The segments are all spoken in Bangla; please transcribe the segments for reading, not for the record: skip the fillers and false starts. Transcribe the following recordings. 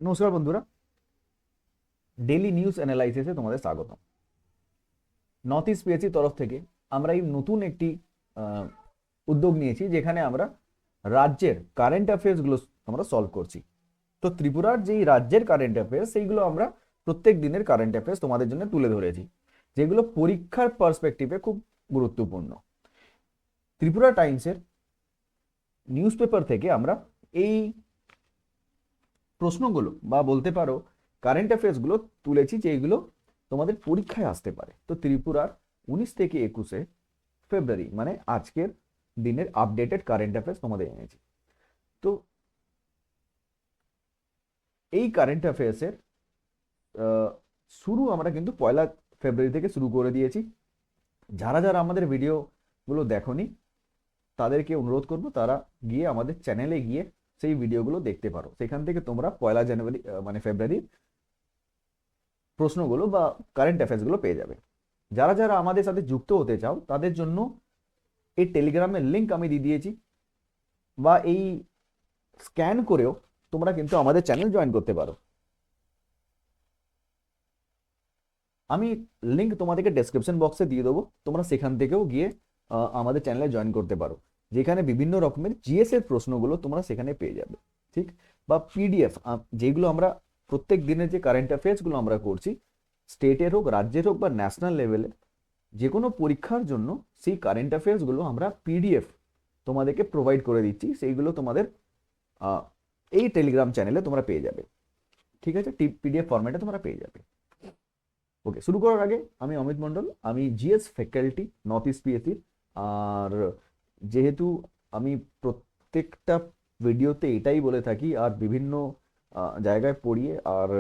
নমস্কার বন্ধুরা, ডেইলি নিউজ অ্যানালাইসিসে তোমাদের স্বাগত। নর্থ ইস্ট পিএসসি তরফ থেকে আমরা এই নতুন একটি উদ্যোগ নিয়েছি, যেখানে আমরা রাজ্যের কারেন্ট অ্যাফেয়ার্সগুলো আমরা সলভ করছি। তো ত্রিপুরার যেই রাজ্যের কারেন্ট অ্যাফেয়ার্স, সেইগুলো আমরা প্রত্যেক দিনের কারেন্ট অ্যাফেয়ার্স তোমাদের জন্য তুলে ধরেছি, যেগুলো পরীক্ষার পার্সপেক্টিভে খুব গুরুত্বপূর্ণ। ত্রিপুরা টাইমসের নিউজ পেপার থেকে আমরা এই প্রশ্নগুলো বা বলতে পারো কারেন্ট অ্যাফেয়ার্সগুলো তুলেছি, যেগুলো তোমাদের পরীক্ষায় আসতে পারে। তো ত্রিপুরার 19 থেকে 21 ফেব্রুয়ারি মানে আজকের দিনের আপডেটেড কারেন্ট অ্যাফেয়ার্স তোমাদের এনেছি। তো এই কারেন্ট অ্যাফেয়ার্সের শুরু আমরা কিন্তু 1 ফেব্রুয়ারি থেকে শুরু করে দিয়েছি। যারা যারা আমাদের ভিডিওগুলো দেখোনি, তাদেরকে অনুরোধ করবো তারা গিয়ে আমাদের চ্যানেলে গিয়ে সেই ভিডিওগুলো দেখতে পারো। সেখান থেকে তোমরা 1 জানুয়ারি মানে ফেব্রুয়ারির প্রশ্নগুলো বা কারেন্ট অ্যাফেয়ার্সগুলো পেয়ে যাবে। যারা যারা আমাদের সাথে যুক্ত হতে চাও, তাদের জন্য এই টেলিগ্রামের লিঙ্ক আমি দিয়ে দিয়েছি, বা এই স্ক্যান করেও তোমরা কিন্তু আমাদের চ্যানেল জয়েন করতে পারো। আমি লিঙ্ক তোমাদেরকে ডেসক্রিপশন বক্সে দিয়ে দেবো, তোমরা সেখান থেকেও গিয়ে আমাদের চ্যানেলে জয়েন করতে পারো, যেখানে বিভিন্ন রকমের জিএস এর প্রশ্নগুলো তোমরা সেখানে পেয়ে যাবে, ঠিক? বা পিডিএফ, যেগুলো আমরা প্রত্যেক দিনের যে কারেন্ট অ্যাফেয়ার্সগুলো আমরা করছি, স্টেটের হোক, রাজ্যের হোক বা ন্যাশনাল লেভেলে যে কোনো পরীক্ষার জন্য সেই কারেন্ট অ্যাফেয়ার্সগুলো আমরা পিডিএফ তোমাদেরকে প্রোভাইড করে দিচ্ছি। সেইগুলো তোমাদের এই টেলিগ্রাম চ্যানেলে তোমরা পেয়ে যাবে, ঠিক আছে? পিডিএফ ফরম্যাটে তোমরা পেয়ে যাবে। ওকে, শুরু করার আগে আমি অমিত মণ্ডল, আমি জিএস ফ্যাকাল্টি নর্থ ইস্ট পিএসসির। আর যেহেতু আমি প্রত্যেকটা ভিডিওতে এটাই বলে থাকি, আর বিভিন্ন জায়গায় পড়িয়ে আর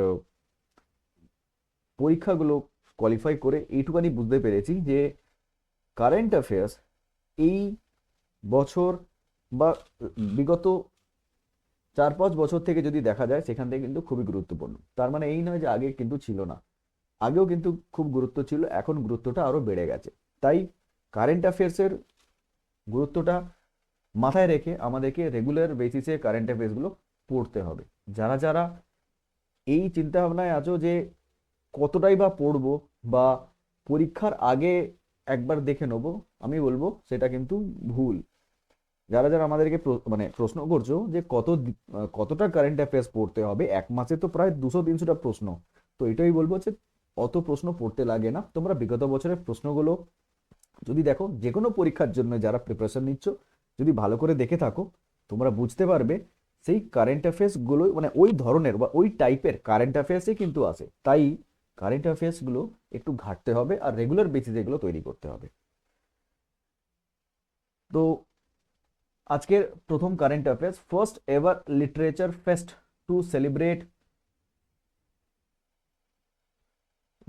পরীক্ষাগুলো কোয়ালিফাই করে এইটুকানি বুঝতে পেরেছি যে কারেন্ট অ্যাফেয়ার্স এই বছর বা বিগত 4-5 বছর থেকে যদি দেখা যায়, সেখান থেকে কিন্তু খুবই গুরুত্বপূর্ণ। তার মানে এই নয় যে আগে কিন্তু ছিল না, আগেও কিন্তু খুব গুরুত্ব ছিল, এখন গুরুত্বটা আরো বেড়ে গেছে। তাই কারেন্ট অ্যাফেয়ার্সের গুরুত্বটা মাথায় রেখে আমাদেরকে রেগুলার বেসিসে কারেন্ট অ্যাফেয়ার্সগুলো পড়তে হবে। যারা যারা এই চিন্তা ভাবনায় আছো যে কতটাই বা পড়বো বা পরীক্ষার আগে একবার দেখে নেবো, আমি বলবো সেটা কিন্তু ভুল। যারা যারা আমাদেরকে মানে প্রশ্ন করছো যে কতটা কারেন্ট অ্যাফেয়ার্স পড়তে হবে, 1 মাসে তো প্রায় 200-300টা প্রশ্ন, তো এটাই বলবো যে অত প্রশ্ন পড়তে লাগে না। তোমরা বিগত বছরের প্রশ্নগুলো যদি দেখো, যে কোনো পরীক্ষার জন্য যারা প্রিপারেশন নিচ্ছ, যদি ভালো করে দেখে থাকো, তোমরা বুঝতে পারবে সেই কারেন্ট অ্যাফেয়ার্স গুলো মানে ওই ধরনের বা ওই টাইপের কারেন্ট অ্যাফেয়ার্সই কিন্তু আসে। তাই কারেন্ট অ্যাফেয়ার্স গুলো একটু ঘাটতে হবে আর রেগুলার বেসিসে এগুলো তৈরি করতে হবে। তো আজকের প্রথম current affairs, first ever literature fest to celebrate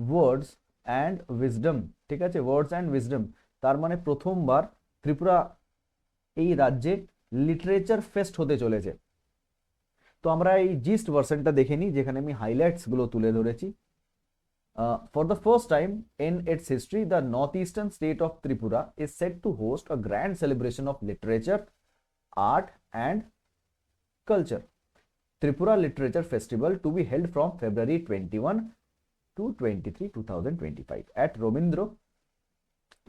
words and wisdom. ঠিক আছে, ওয়ার্ডস অ্যান্ড উইজডম, তার মানে প্রথমবার ত্রিপুরা এই রাজ্যে লিটারেচার ফেস্ট হতে চলেছে। তো আমরা এই জিস্ট ভার্সনটা দেখে নিই, যেখানে আমি হাইলাইটস গুলো তুলে ধরেছি। For the first time in its history, the northeastern state of Tripura is set to host a grand celebration of literature, art, and culture. Tripura Literature Festival to be held from February 21 to 23, 2025 at Robindra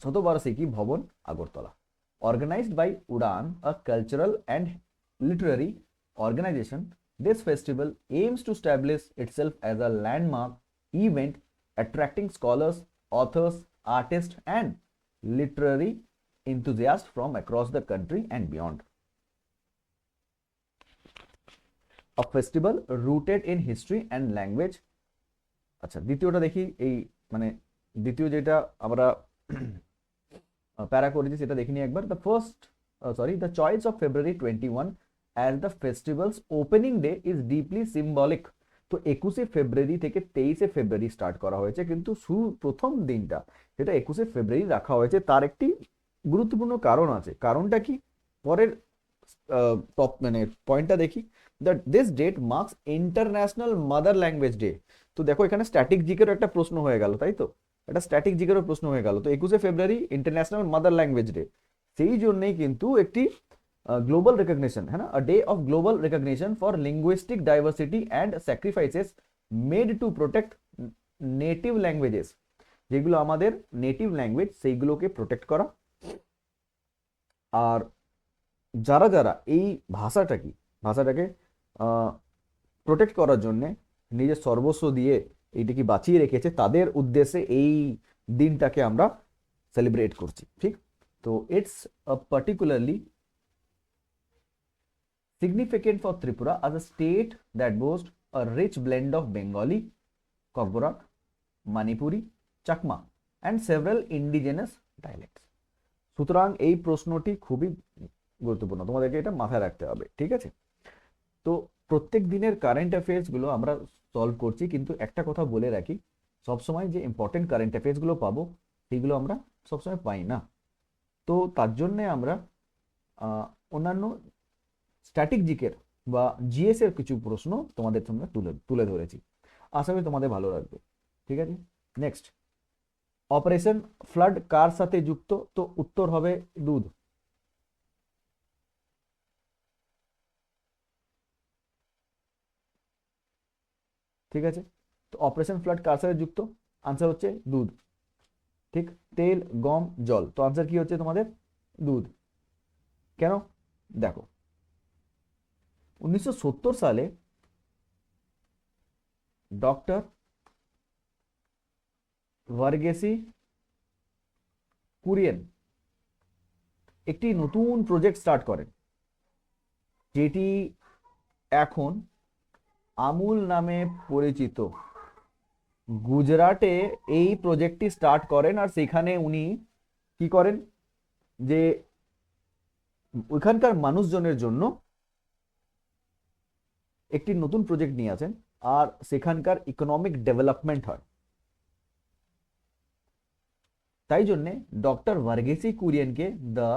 Shatobarasiki Bhavan, Agartala. Organized by UDAN, a cultural and literary organization, this festival aims to establish itself as a landmark event attracting scholars, authors, artists, and literary enthusiasts from across the country and beyond. A festival rooted in history and language. আচ্ছা, দ্বিতীয়টা দেখি। এই মানে দ্বিতীয় যেটা আমরা প্যারা করেছি সেটা দেখিনি একবার। The choice of February 21 as the festivals opening day is deeply symbolic. তো 21শে ফেব্রুয়ারি থেকে 23শে ফেব্রুয়ারি স্টার্ট করা হয়েছে, কিন্তু প্রথম দিনটা যেটা 21শে ফেব্রুয়ারি রাখা হয়েছে, তার একটি গুরুত্বপূর্ণ কারণ আছে। কারণটা কি, পরের টপ মানে পয়েন্টটা দেখি। This date marks international mother language day. তো দেখো, এখানে স্ট্যাটিক জিকেরও একটা প্রশ্ন হয়ে গেল, তাই তো? একটা স্ট্যাটিক জিকেরও প্রশ্ন হয়ে গেল। তো 21শে ফেব্রুয়ারি ইন্টারন্যাশনাল মাদার ল্যাঙ্গুয়েজ ডে, সেই জন্যই কিন্তু একটি ग्लोबल रिकग्निशन है ना, a day of global recognition for linguistic diversity and sacrifices made to protect native languages, যেগুলো আমাদের নেটিভ ল্যাঙ্গুয়েজ সেইগুলোকে প্রোটেক্ট করা। আর যারা যারা এই ভাষাটাকে প্রোটেক্ট করার জন্য নিজের সর্বস্ব দিয়ে এইটাকে বাঁচিয়ে রেখেছে, তাদের উদ্দেশ্যে এই দিনটাকে আমরা সেলিব্রেট করছি, ঠিক? তো it's particularly significant for Tripura as a state that boasts a rich blend of Bengali, Kokborak, Manipuri, Chakma and several indigenous dialects. সুতরাং এই প্রশ্নটি খুবই গুরুত্বপূর্ণ, তোমাদেরকে এটা মাথায় রাখতে হবে, ঠিক আছে? তো প্রত্যেক দিনের কারেন্ট অ্যাফেয়ার্স গুলো আমরা সলভ করছি, কিন্তু একটা কথা বলে রাখি, সবসময় যে ইম্পর্টেন্ট কারেন্ট অ্যাফেয়ার্স গুলো পাবো সেগুলো আমরা সবসময় পাই না। তো তার জন্য আমরা অন্যান্য স্ট্যাটিক জিকের বা জিএস এর কিছু প্রশ্ন তোমাদের সামনে তুলে ধরেছি, আশা করি তোমাদের ভালো লাগবে, ঠিক আছে? নেক্সট, অপারেশন ফ্লাড কার সাথে যুক্ত? তো উত্তর হবে দুধ। ঠিক আছে, তো অপারেশন ফ্লাড কার সাথে যুক্ত? আনসার হচ্ছে দুধ, ঠিক? তেল, গম, জল, তো আনসার কি হচ্ছে তোমাদের? দুধ। কেন? দেখো 1970 সালে ডক্টর ভার্গেসি কুরিয়েন একটি নতুন প্রজেক্ট স্টার্ট করেন, যেটি এখন আমুল নামে পরিচিত। গুজরাটে এই প্রজেক্টটি স্টার্ট করেন, আর সেখানে উনি কি করেন যে ওইখানকার মানুষজনের জন্য একটি নতুন প্রজেক্ট নিয়ে আসেন, আর সেখানকার ইকোনমিক ডেভেলপমেন্ট হয়। তাই জন্যে ডক্টর ভার্গেসি কুরিয়েনকে দ্য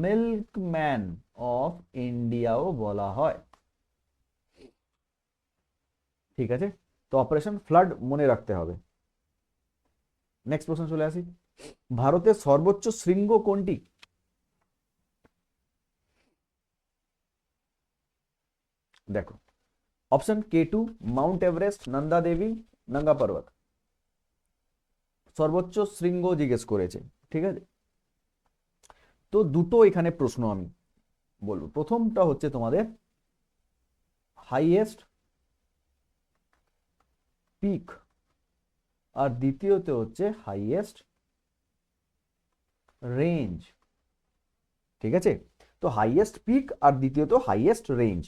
মিল্কম্যান অফ ইন্ডিয়াও বলা হয়, ঠিক আছে? তো অপারেশন ফ্লাড মনে রাখতে হবে। নেক্সট প্রশ্ন চলে আসি, ভারতের সর্বোচ্চ শৃঙ্গ কোনটি? দেখো option K2 Mount Everest, Nanda Devi, Nanga Parbat. সর্বোচ্চ শৃঙ্গ জিজ্ঞেস করেছে, ঠিক আছে? তো দুটো এখানে প্রশ্ন আমি বলবো। প্রথমটা হচ্ছে তোমাদের হাইয়েস্ট পিক, আর দ্বিতীয়তে হচ্ছে হাইয়েস্ট রেঞ্জ, ঠিক আছে? তো হাইয়েস্ট পিক আর দ্বিতীয়ত হাইয়েস্ট রেঞ্জ।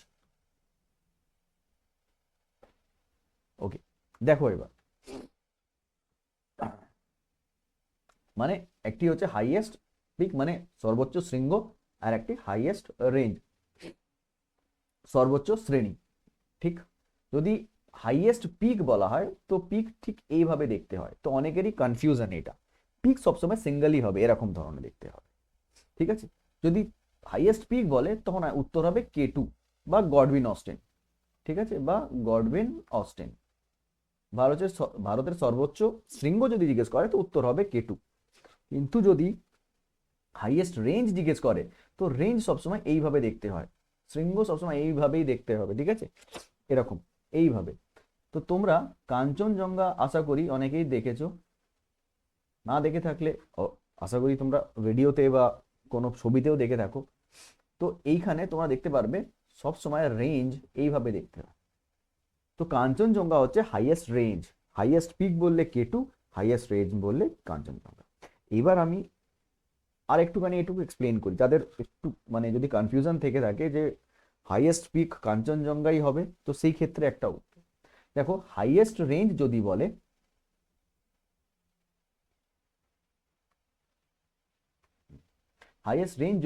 ওকে, দেখো এবার মানে একটি হচ্ছে হাইয়েস্ট পিক মানে সর্বোচ্চ শৃঙ্গ, আর একটি হাইয়েস্ট রেঞ্জ সর্বোচ্চ শ্রেণী, ঠিক? যদি হাইয়েস্ট পিক বলা হয় তো পিক ঠিক এইভাবে দেখতে হয়, তো অনেকেরই কনফিউশন এটা, পিক সবসময় সিঙ্গেলই হবে, এরকম ধরনের দেখতে হবে, ঠিক আছে? যদি হাইয়েস্ট পিক বলে তখন উত্তর হবে K2 বা গডউইন অস্টিন, ঠিক আছে? বা গডউইন অস্টিন। ভারতের সর্বোচ্চ শৃঙ্গ যদি জিজ্ঞেস করে তো উত্তর হবে K2। কিন্তু যদি হাইয়েস্ট রেঞ্জ জিজ্ঞেস করে তো রেঞ্জ সবসময় এইভাবে দেখতে হয়, শৃঙ্গ সবসময় এইভাবেই দেখতে হবে, ঠিক আছে? এরকম এইভাবে। তো তোমরা কাঞ্চনজঙ্ঘা আশা করি অনেকেই দেখেছো, না দেখে থাকলে আশা করি তোমরা ভিডিওতে বা কোনো ছবিতেও দেখে থাকো। তো এইখানে তোমরা দেখতে পারবে সব সময় রেঞ্জ এইভাবে দেখতে হয়। তো কাঞ্চনজঙ্ঘা হচ্ছে হাইয়েস্ট রেঞ্জ, হাইয়েস্ট পিক বললে K2, হাইয়েস্ট রেঞ্জ বললে কাঞ্চনজঙ্ঘা। এবার আমি আর একটুখানি এটুকু এক্সপ্লেন করি, যাদের একটু মানে যদি কনফিউশন থেকে থাকে যে হাইয়েস্ট পিক কাঞ্চনজঙ্ঘাই হবে, তো সেই ক্ষেত্রে একটা উত্তর দেখো, হাইয়েস্ট রেঞ্জ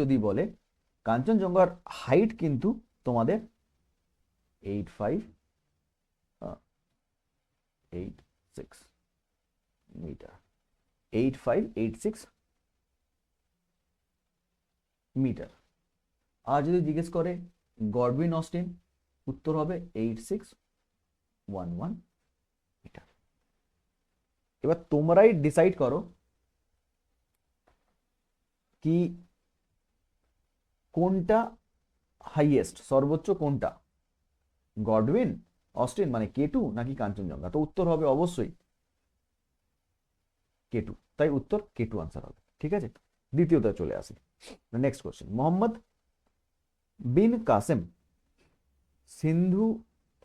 যদি বলে কাঞ্চনজঙ্ঘার হাইট কিন্তু তোমাদের 8586 মিটার, 8586 মিটার। আর যদি জিজ্ঞেস করে গডউইন অস্টিন, উত্তর হবে 8611 মিটার। এবার তোমরাই ডিসাইড করো কি কোনটা হাইয়েস্ট, সর্বোচ্চ কোনটা? গডউইন, অস্টিন মানে K2 নাকি কাঞ্চনজঙ্ঘা? তো উত্তর হবে অবশ্যই K2, তাই উত্তর K2 আনসার হবে। ঠিক আছে, দ্বিতীয়তে চলে আসি। নেক্সট কোশ্চেন, মোহাম্মদ বিন কাসেম সিন্ধু,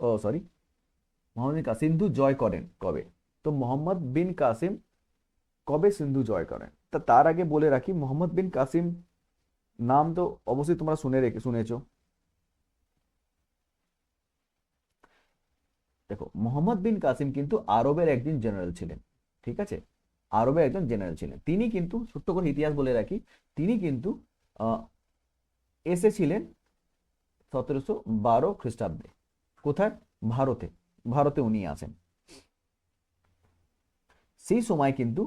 ও সরি, মোহাম্মদ বিন কাসিম সিন্ধু জয় করেন কবে? তো মোহাম্মদ বিন কাসিম কবে সিন্ধু জয় করেন? তা তার আগে বলে রাখি, মোহাম্মদ বিন কাসিম নাম তো অবশ্যই তোমরা শুনেছো। দেখো, মোহাম্মদ বিন কাসিম কিন্তু আরবের একজন জেনারেল ছিলেন। ঠিক আছে, আরবের একজন জেনারেল ছিলেন। তিনি কিন্তু, ছোট্ট করে ইতিহাস বলে রাখি, তিনি কিন্তু আহ, এসেছিলেন 1712 খ্রিস্টাব্দে। কোথায়? ভারতে। ভারতে উনি আসেন। সেই সময় কিন্তু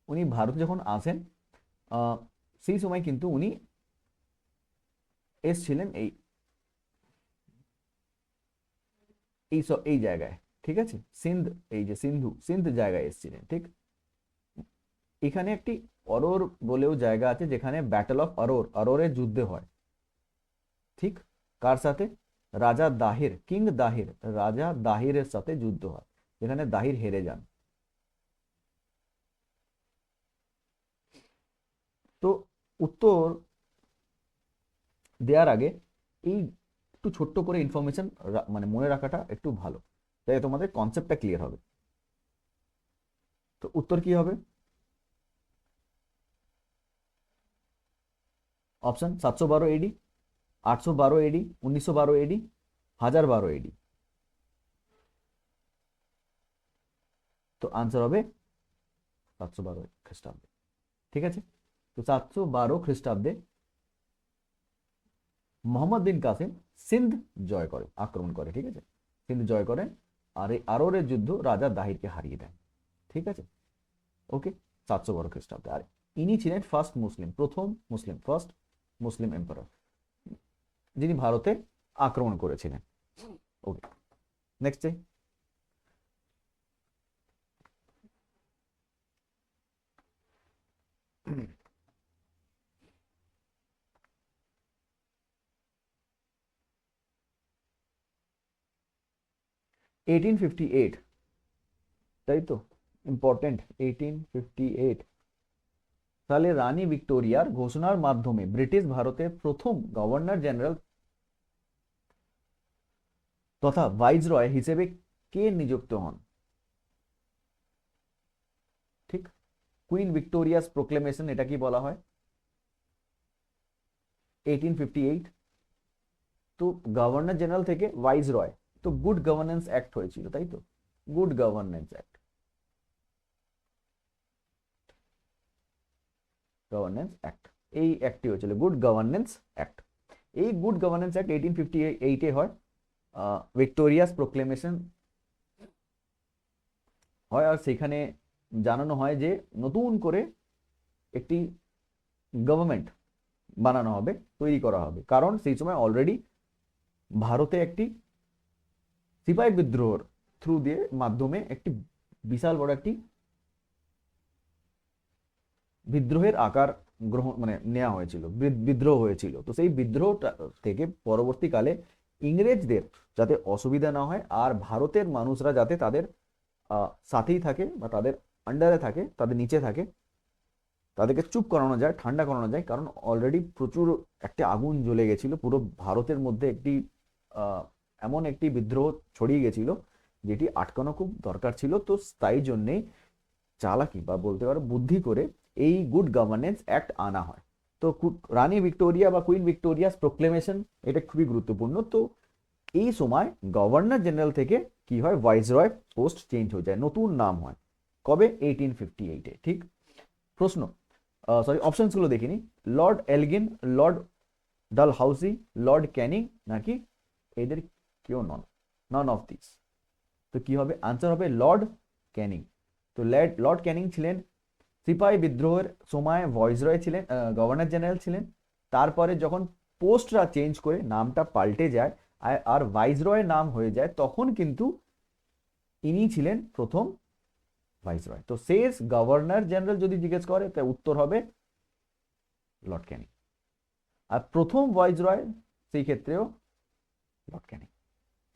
উনি ভারতে যখন আসেন, আহ, সেই সময় কিন্তু উনি এসছিলেন এই এই এই জায়গায়। ঠিক আছে, সিন্ধ, এই যে সিন্ধ জায়গায় এসেছিলেন। ঠিক, এখানে একটি অরোর বলেও জায়গা আছে, যেখানে ব্যাটল অফ অরোরের যুদ্ধ হয়। ঠিক, কার সাথে? রাজা দাহির, কিং দাহির, রাজা দাহিরের সাথে যুদ্ধ হয়, যেখানে দাহির হেরে যান। তো উত্তর দেওয়ার আগে এই একটু ছোট্ট করে ইনফরমেশন মানে মনে রাখাটা একটু ভালো, তাই তোমাদের কনসেপ্টটা ক্লিয়ার হবে। তো উত্তর কি হবে? Option 712 AD, 812 AD, 1912 AD, 1012 AD। তো আনসার হবে 712 খ্রিস্টাব্দে। ঠিক আছে, তো 712 খ্রিস্টাব্দে মোহাম্মদ বিন কাসিম সিন্ধ জয় করে, আক্রমণ করে। ঠিক আছে, সিন্ধ জয় করেন, আর এই আরোরের যুদ্ধ রাজা দাহিরকে হারিয়ে দেন। ঠিক আছে, ওকে, 712 খ্রিস্টাব্দে। আর ইনি ছিলেন ফার্স্ট মুসলিম, প্রথম মুসলিম, ফার্স্ট মুসলিম এম্পারার, যিনি ভারতে আক্রমণ করেছিলেন। ওকে, নেক্সট 1858, তাই তো, ইম্পর্টেন্ট। 1858 সালে রানী ভিক্টোরিয়ার ঘোষণার মাধ্যমে ব্রিটিশ ভারতের প্রথম গভর্নর জেনারেল তথা ভাইসরয় হিসেবে কে নিযুক্ত হন? ঠিক, কুইন ভিক্টোরিয়াস প্রোক্লেমেশন এটা কি বলা হয়? 1858। তো গভর্নর জেনারেল থেকে ভাইসরয়, তো গুড গভর্নেন্স অ্যাক্ট হয়েছিল, তাই তো, good governance act, governance act, এই অ্যাক্টটি হয়েছিল গুড গভর্নেন্স অ্যাক্ট। এই গুড গভর্নেন্স অ্যাক্ট 1858 হয়। ভিক্টোরিয়াস প্রোক্লেমেশন হয়, আর সেখানে জানানো হয় যে নতুন করে একটি গভর্নমেন্ট বানানো হবে, তৈরি করা হবে, কারণ সেই সময় অলরেডি ভারতে একটি সিপাহী বিদ্রোহের থ্রু দিয়ে মাধ্যমে একটি বিশাল বড় একটি বিদ্রোহের আকার গ্রহণ মানে নেওয়া হয়েছিল, বিদ্রোহ হয়েছিল। তো সেই বিদ্রোহ থেকে পরবর্তীকালে ইংরেজদের যাতে অসুবিধা না হয়, আর ভারতের মানুষরা যাতে তাদের সাথেই থাকে বা তাদের আন্ডারে থাকে, তাদের নিচে থাকে, তাদেরকে চুপ করানো যায়, ঠান্ডা করানো যায়, কারণ অলরেডি প্রচুর একটা আগুন জ্বলে গেছিল পুরো ভারতের মধ্যে। একটি এমন একটি বিদ্রোহ ছড়িয়ে গেছিল যেটি আটকানো খুব দরকার ছিল। তো তাই জন্যেই চালাকি বা বলতে পারো বুদ্ধি করে এই গুড গভর্নেন্স অ্যাক্ট আনা হয়। তো রানী ভিক্টোরিয়া বা কুইন ভিক্টোরিয়াস প্রোক্লেমেশন এটা খুবই গুরুত্বপূর্ণ। তো এই সময় গভর্নর জেনারেল থেকে কি হয়, ভাইসরয় পোস্ট চেঞ্জ হয়ে যায়, নতুন নাম হয়। কবে? 1858-এ। ঠিক, প্রশ্ন, সরি, অপশনসগুলো দেখিনি। Lord Elgin, Lord Dalhousie, Lord Canning, নাকি এদের কেউ নন, নন অফ দিস। তো কি হবে? আনসার হবে লর্ড ক্যানিং। তো লর্ড ক্যানিং ছিলেন সিপাহী বিদ্রোহের সময় ভয়েসরয় ছিলেন, গভর্নর জেনারেল ছিলেন। তারপরে যখন পোস্টরা চেঞ্জ করে নামটা পাল্টে যায় আর ভাইসরয়ের নাম হয়ে যায়, তখন কিন্তু ইনি ছিলেন প্রথম ভাইসরয়। তো শেষ গভর্নর জেনারেল যদি জিজ্ঞেস করে, তাই উত্তর হবে লর্ড ক্যানিং। আর প্রথম ভাইসরয় সেই ক্ষেত্রেও লর্ড ক্যানিং।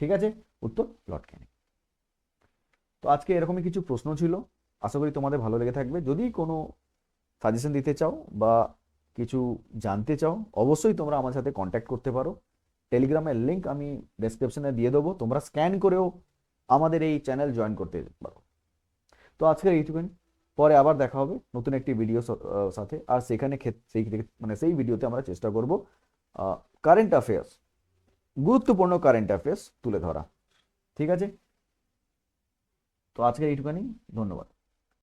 ঠিক আছে, উত্তর লর্ড ক্যানিং। তো আজকে এরকমই কিছু প্রশ্ন ছিল, আশা করি তোমাদের ভালো লেগে থাকবে। যদি কোনো সাজেশন দিতে চাও বা কিছু জানতে চাও, অবশ্যই তোমরা আমার সাথে কন্ট্যাক্ট করতে পারো। টেলিগ্রামের লিঙ্ক আমি ডেসক্রিপশনে দিয়ে দেবো, তোমরা স্ক্যান করেও আমাদের এই চ্যানেল জয়েন করতে পারো। তো আজকের এইটুকুনি, পরে আবার দেখা হবে নতুন একটি ভিডিও সাথে। আর সেখানে সেই ভিডিওতে আমরা চেষ্টা করব কারেন্ট অ্যাফেয়ার্স, গুরুত্বপূর্ণ কারেন্ট অ্যাফেয়ার্স তুলে ধরা। ঠিক আছে, তো আজকের এইটুকুনি, ধন্যবাদ।